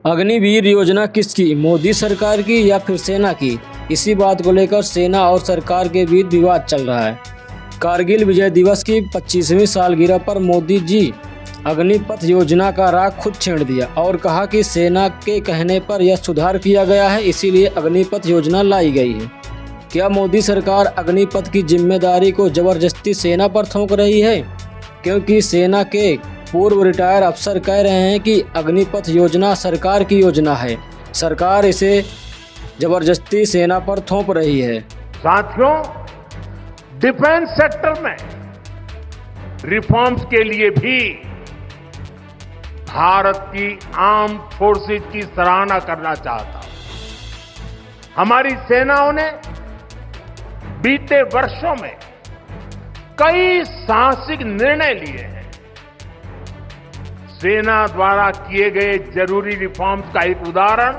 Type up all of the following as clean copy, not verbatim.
अग्निवीर योजना किसकी, मोदी सरकार की या फिर सेना की? इसी बात को लेकर सेना और सरकार के बीच विवाद चल रहा है। कारगिल विजय दिवस की 25वीं सालगिरह पर मोदी जी अग्निपथ योजना का राग खुद छेड़ दिया और कहा कि सेना के कहने पर यह सुधार किया गया है, इसीलिए अग्निपथ योजना लाई गई है। क्या मोदी सरकार अग्निपथ की जिम्मेदारी को जबरदस्ती सेना पर थोप रही है? क्योंकि सेना के पूर्व रिटायर अफसर कह रहे हैं कि अग्निपथ योजना सरकार की योजना है, सरकार इसे जबरदस्ती सेना पर थोप रही है। साथियों, डिफेंस सेक्टर में रिफॉर्म्स के लिए भी भारत की आर्म्ड फोर्सेज की सराहना करना चाहता हूं। हमारी सेनाओं ने बीते वर्षों में कई साहसिक निर्णय लिए हैं। सेना द्वारा किए गए जरूरी रिफॉर्म्स का एक उदाहरण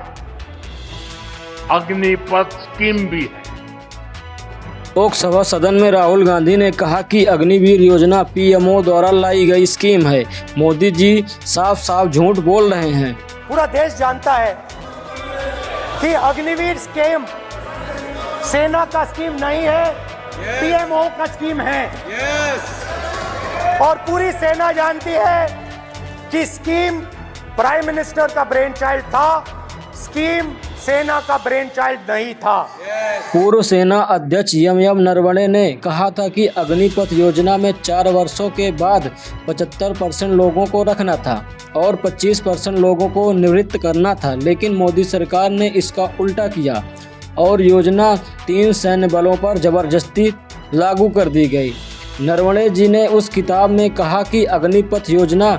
अग्निपथ स्कीम भी है। लोकसभा सदन में राहुल गांधी ने कहा कि अग्निवीर योजना पीएमओ द्वारा लाई गई स्कीम है। मोदी जी साफ साफ झूठ बोल रहे हैं। पूरा देश जानता है कि अग्निवीर स्कीम सेना का स्कीम नहीं है, पीएमओ का स्कीम है। और पूरी सेना जानती है कि स्कीम प्राइम मिनिस्टर का ब्रेन चाइल्ड था, स्कीम सेना का ब्रेन चाइल्ड नहीं था। पूर्व सेना अध्यक्ष एम नरवणे ने कहा था कि अग्निपथ योजना में 4 वर्षों के बाद 75% लोगों को रखना था और 25% लोगों को निवृत्त करना था, लेकिन मोदी सरकार ने इसका उल्टा किया और योजना 3 सैन्य बलों पर जबरदस्ती लागू कर दी गई। नरवणे जी ने उस किताब में कहा कि अग्निपथ योजना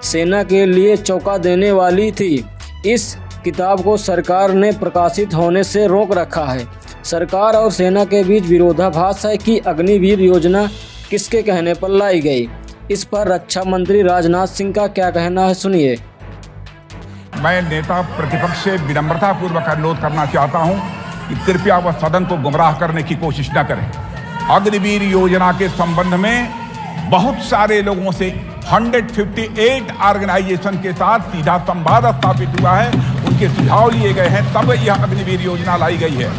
सेना के लिए चौंका देने वाली थी। इस किताब को सरकार ने प्रकाशित होने से रोक रखा है। सरकार और सेना के बीच विरोधाभास है कि अग्निवीर योजना किसके कहने पर लाई गई। इस पर रक्षा मंत्री राजनाथ सिंह का क्या कहना है, सुनिए। मैं नेता प्रतिपक्ष से विनम्रता पूर्वक अनुरोध करना चाहता हूं कि कृपया वह सदन को गुमराह करने की कोशिश न करें। अग्निवीर योजना के संबंध में बहुत सारे लोगों से 158 ऑर्गेनाइजेशन के साथ सीधा संवाद स्थापित हुआ है, उनके सुझाव लिए गए हैं, तब यह अग्निवीर योजना लाई गई है।